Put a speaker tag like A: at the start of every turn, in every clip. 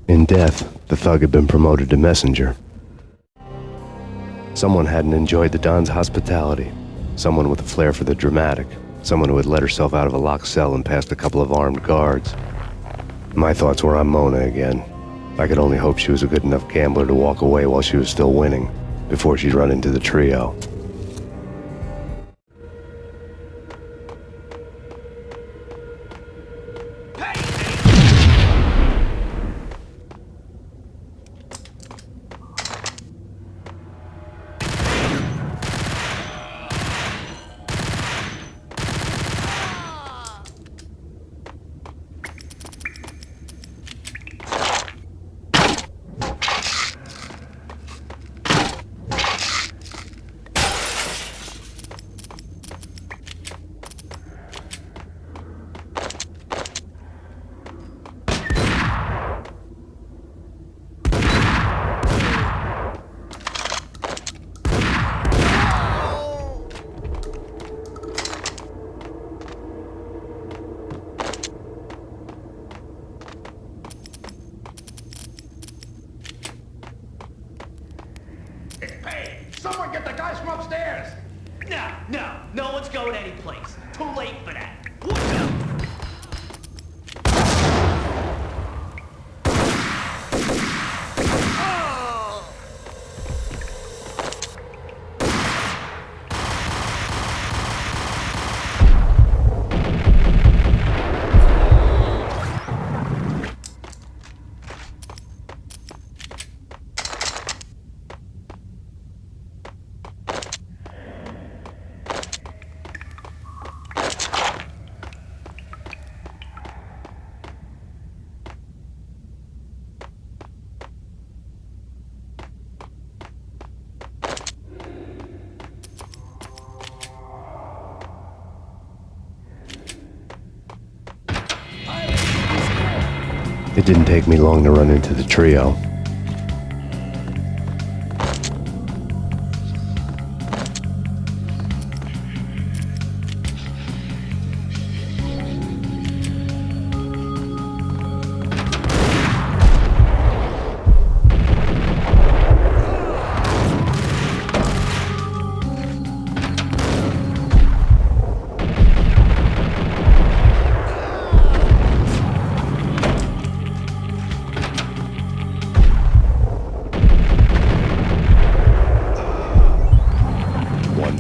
A: In death, the thug had been promoted to messenger. Someone hadn't enjoyed the Don's hospitality. Someone with a flair for the dramatic. Someone who had let herself out of a locked cell and past a couple of armed guards. My thoughts were on Mona again. I could only hope she was a good enough gambler to walk away while she was still winning, before she'd run into the trio.
B: It's Payne! Someone get the guys from upstairs!
C: No one's going anyplace. Too late for that.
A: It didn't take me long to run into the trio.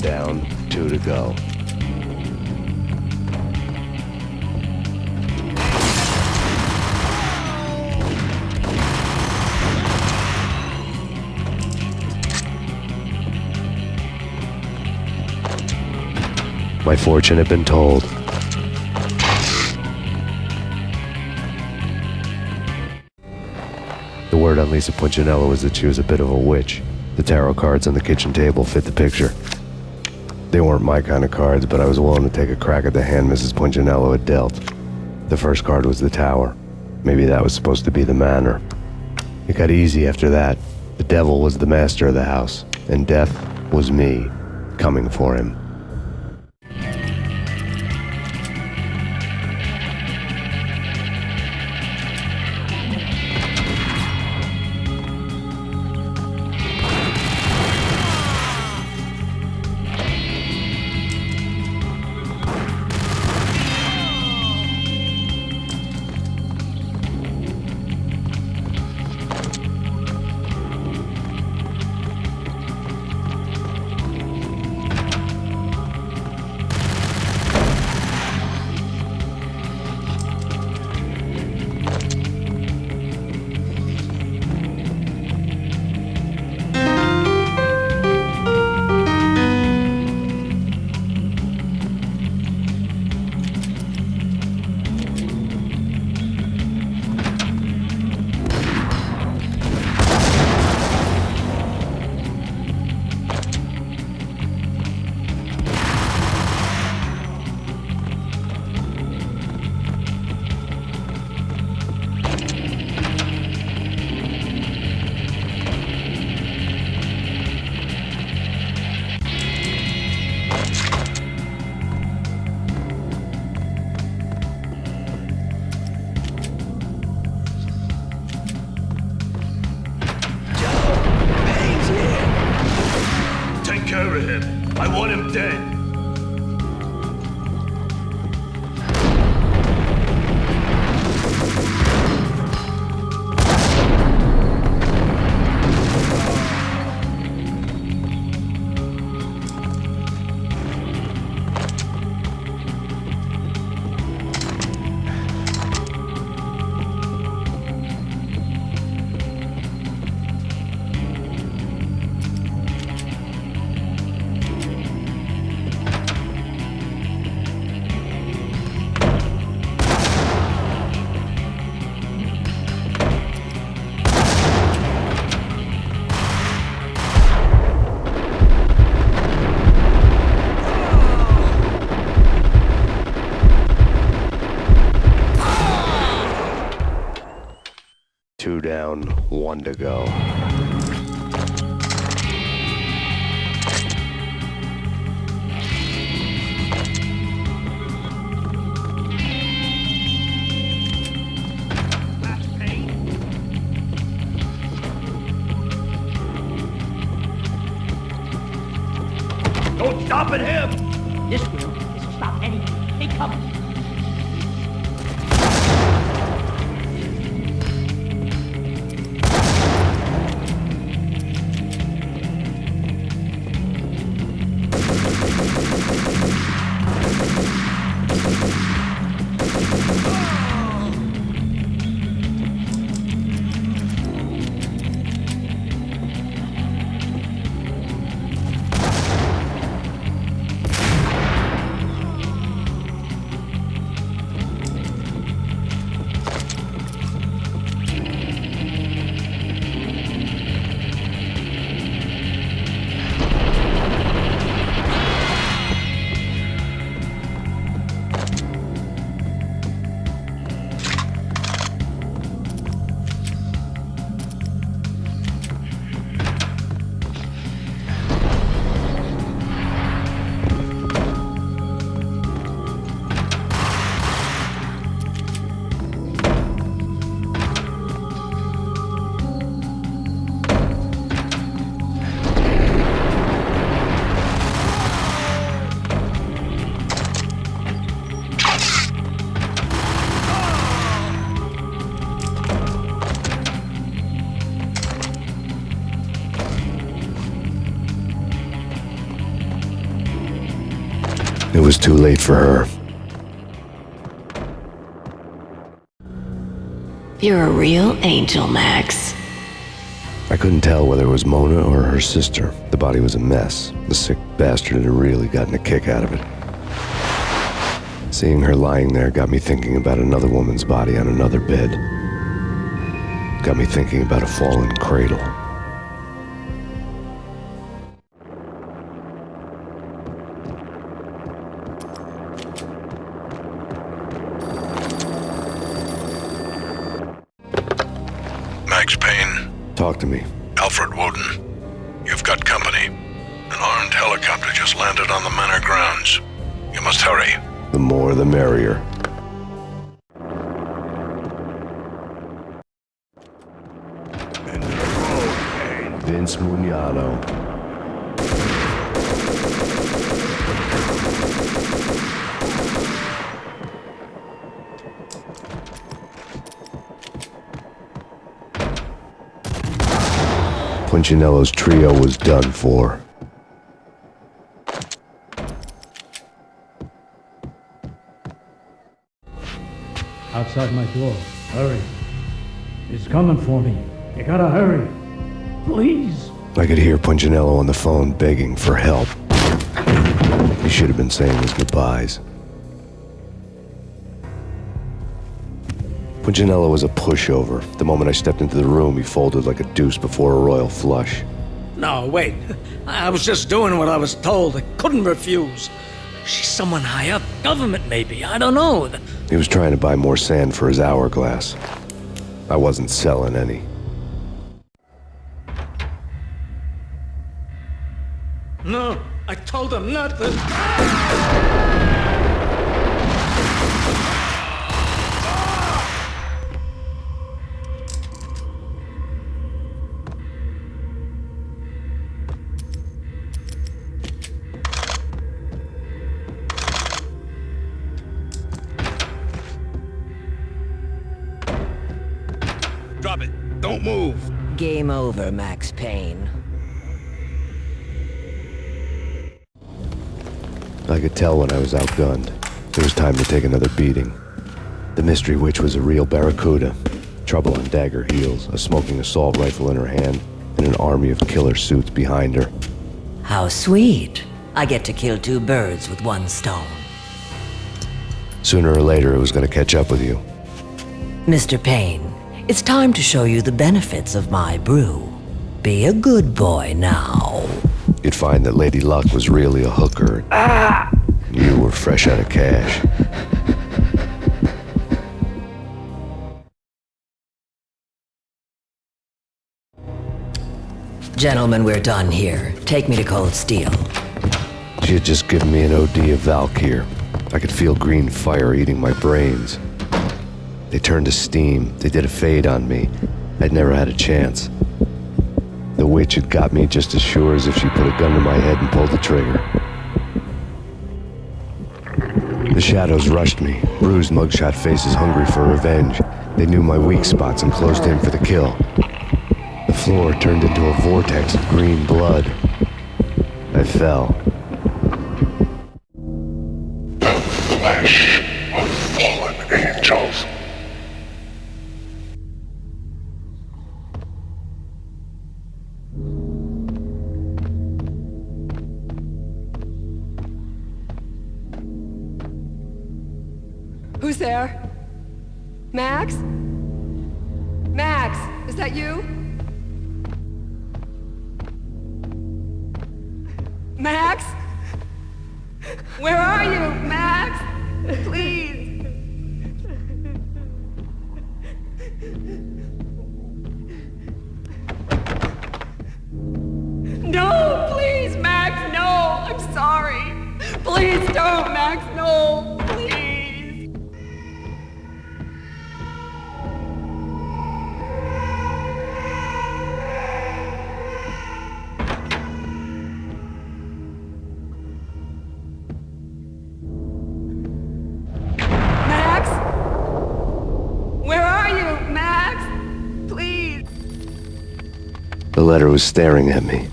A: Down, 2 to go. My fortune had been told. The word on Lisa Punchinello was that she was a bit of a witch. The tarot cards on the kitchen table fit the picture. They weren't my kind of cards, but I was willing to take a crack at the hand Mrs. Punchinello had dealt. The first card was the tower. Maybe that was supposed to be the manor. It got easy after that. The devil was the master of the house, and death was me, coming for him. 2 down, 1 to go.
C: That's Payne. Don't stop at him! This will. This'll stop anything. They come.
A: It was too late for her.
D: You're a real angel, Max.
A: I couldn't tell whether it was Mona or her sister. The body was a mess. The sick bastard had really gotten a kick out of it. Seeing her lying there got me thinking about another woman's body on another bed. Got me thinking about a fallen cradle.
E: Max Payne,
A: Talk to me.
E: Alfred Woden. You've got company. An armed helicopter just landed on the manor grounds. You must hurry.
A: The more the merrier.
E: End of the road, Payne.
A: Vince Mugnano. Punchinello's trio was done for.
F: Outside my door. Hurry. He's coming for me. You gotta hurry. Please.
A: I could hear Punchinello on the phone begging for help. He should have been saying his goodbyes. Punchinello was a pushover. The moment I stepped into the room, he folded like a deuce before a royal flush.
G: No, wait. I was just doing what I was told. I couldn't refuse. She's someone high up. Government, maybe. I don't know.
A: He was trying to buy more sand for his hourglass. I wasn't selling any.
G: No, I told him not to.
E: Drop it. Don't move.
H: Game over, Max Payne.
A: I could tell when I was outgunned. It was time to take another beating. The mystery witch was a real barracuda. Trouble on dagger heels, a smoking assault rifle in her hand, and an army of killer suits behind her.
H: How sweet. I get to kill 2 birds with 1 stone.
A: Sooner or later, it was going to catch up with you.
H: Mr. Payne, it's time to show you the benefits of my brew. Be a good boy now.
A: You'd find that Lady Luck was really a hooker. You were fresh out of cash.
H: Gentlemen, we're done here. Take me to Cold Steel.
A: She had just given me an OD of Valkyr. I could feel green fire eating my brains. They turned to steam. They did a fade on me. I'd never had a chance. The witch had got me just as sure as if she put a gun to my head and pulled the trigger. The shadows rushed me, bruised mugshot faces hungry for revenge. They knew my weak spots and closed in for the kill. The floor turned into a vortex of green blood. I fell.
E: The flesh of fallen angels.
I: Who's there? Max? Max, is that you? Max? Where are you, Max? Please. No, please, Max, no. I'm sorry. Please don't, Max, no. Please. Max? Where are you, Max? Please.
A: The letter was staring at me.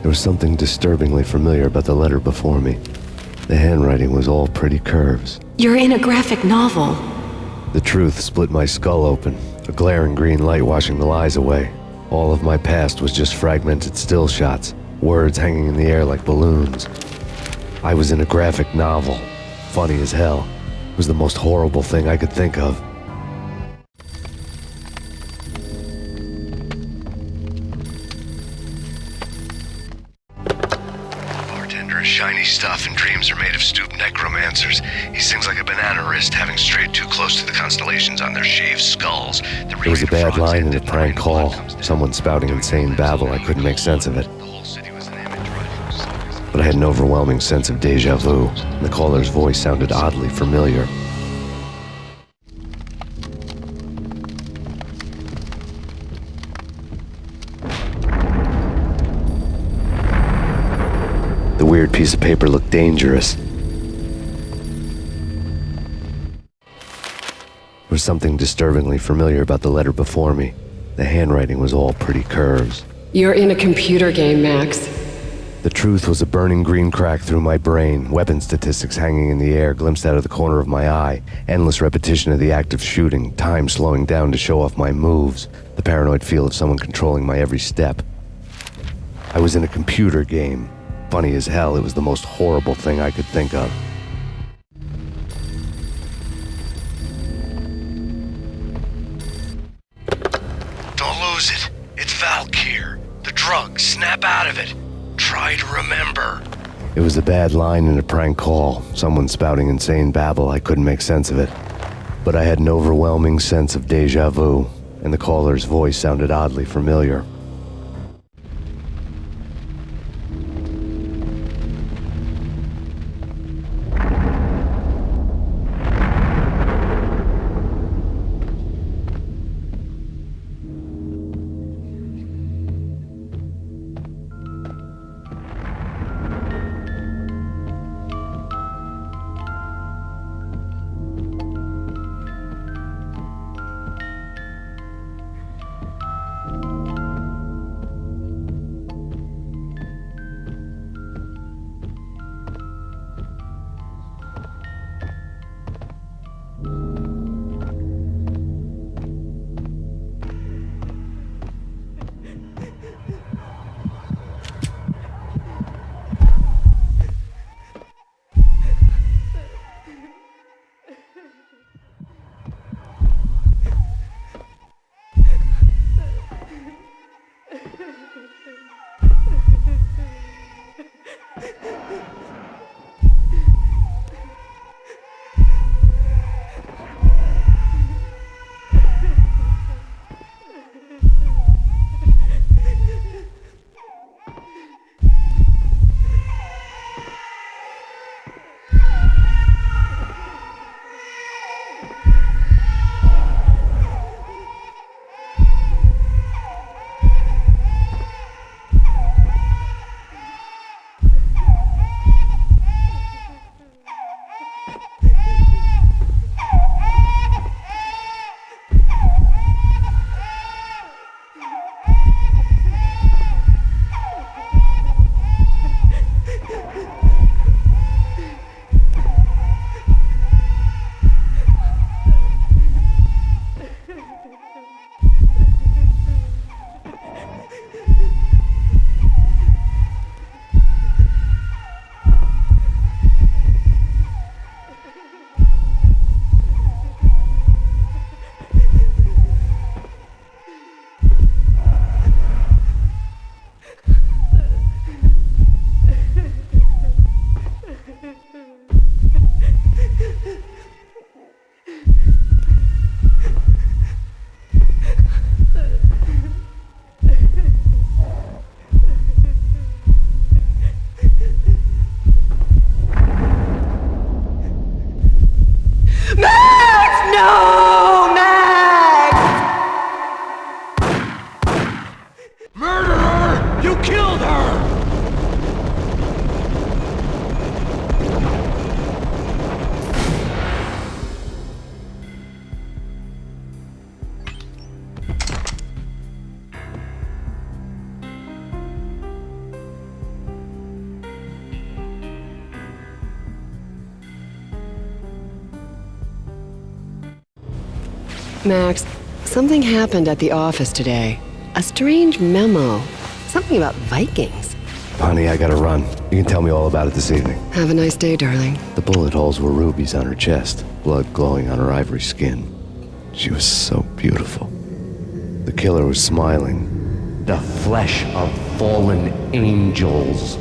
A: There was something disturbingly familiar about the letter before me. The handwriting was all pretty curves.
D: You're in a graphic novel.
A: The truth split my skull open, a glaring green light washing the lies away. All of my past was just fragmented still shots, words hanging in the air like balloons. I was in a graphic novel. Funny as hell. It was the most horrible thing I could think of. Bartender is shiny stuff and dreams are made of stooped necromancers. He sings like a banana wrist, having strayed too close to the constellations on their shaved skulls. There was a bad line in a prank call. Someone spouting insane babble. I couldn't make sense of it. But I had an overwhelming sense of déjà vu, and the caller's voice sounded oddly familiar. The weird piece of paper looked dangerous. There was something disturbingly familiar about the letter before me. The handwriting was all pretty curves.
I: You're in a computer game, Max.
A: The truth was a burning green crack through my brain, weapon statistics hanging in the air, glimpsed out of the corner of my eye, endless repetition of the act of shooting, time slowing down to show off my moves, the paranoid feel of someone controlling my every step. I was in a computer game. Funny as hell, it was the most horrible thing I could think of. Don't lose it. It's Valkyr. The drug. Snap out of it. Try to remember. It was a bad line in a prank call. Someone spouting insane babble. I couldn't make sense of it. But I had an overwhelming sense of déjà vu, and the caller's voice sounded oddly familiar.
J: Max, something happened at the office today. A strange memo. Something about Vikings.
A: Honey, I gotta run. You can tell me all about it this evening.
J: Have a nice day, darling.
A: The bullet holes were rubies on her chest, blood glowing on her ivory skin. She was so beautiful. The killer was smiling.
K: The flesh of fallen angels.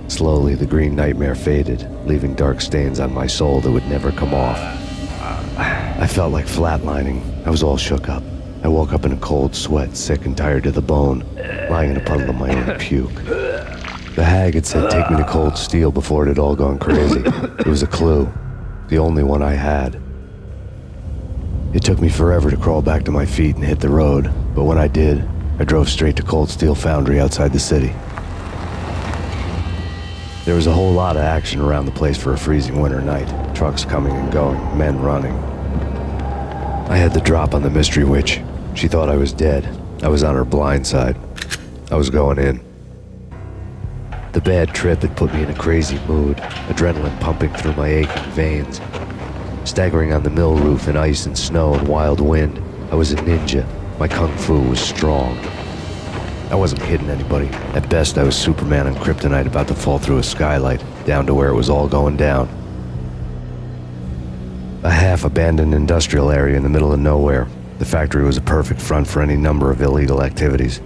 A: Slowly, the green nightmare faded, leaving dark stains on my soul that would never come off. I felt like flatlining. I was all shook up. I woke up in a cold sweat, sick and tired to the bone, lying in a puddle of my own puke. The hag had said take me to Cold Steel before it had all gone crazy. It was a clue, the only one I had. It took me forever to crawl back to my feet and hit the road, but when I did, I drove straight to Cold Steel Foundry outside the city. There was a whole lot of action around the place for a freezing winter night. Trucks coming and going, men running. I had the drop on the mystery witch. She thought I was dead. I was on her blind side. I was going in. The bad trip had put me in a crazy mood, adrenaline pumping through my aching veins. Staggering on the mill roof in ice and snow and wild wind, I was a ninja. My kung fu was strong. I wasn't kidding anybody. At best, I was Superman on kryptonite about to fall through a skylight, down to where it was all going down. A half-abandoned industrial area in the middle of nowhere. The factory was a perfect front for any number of illegal activities.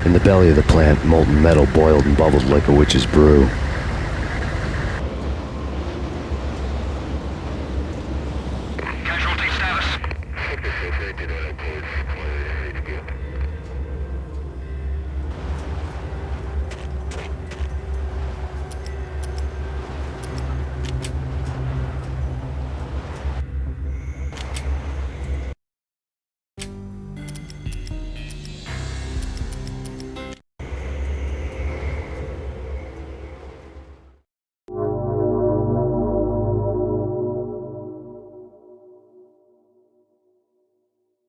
A: In the belly of the plant, molten metal boiled and bubbled like a witch's brew.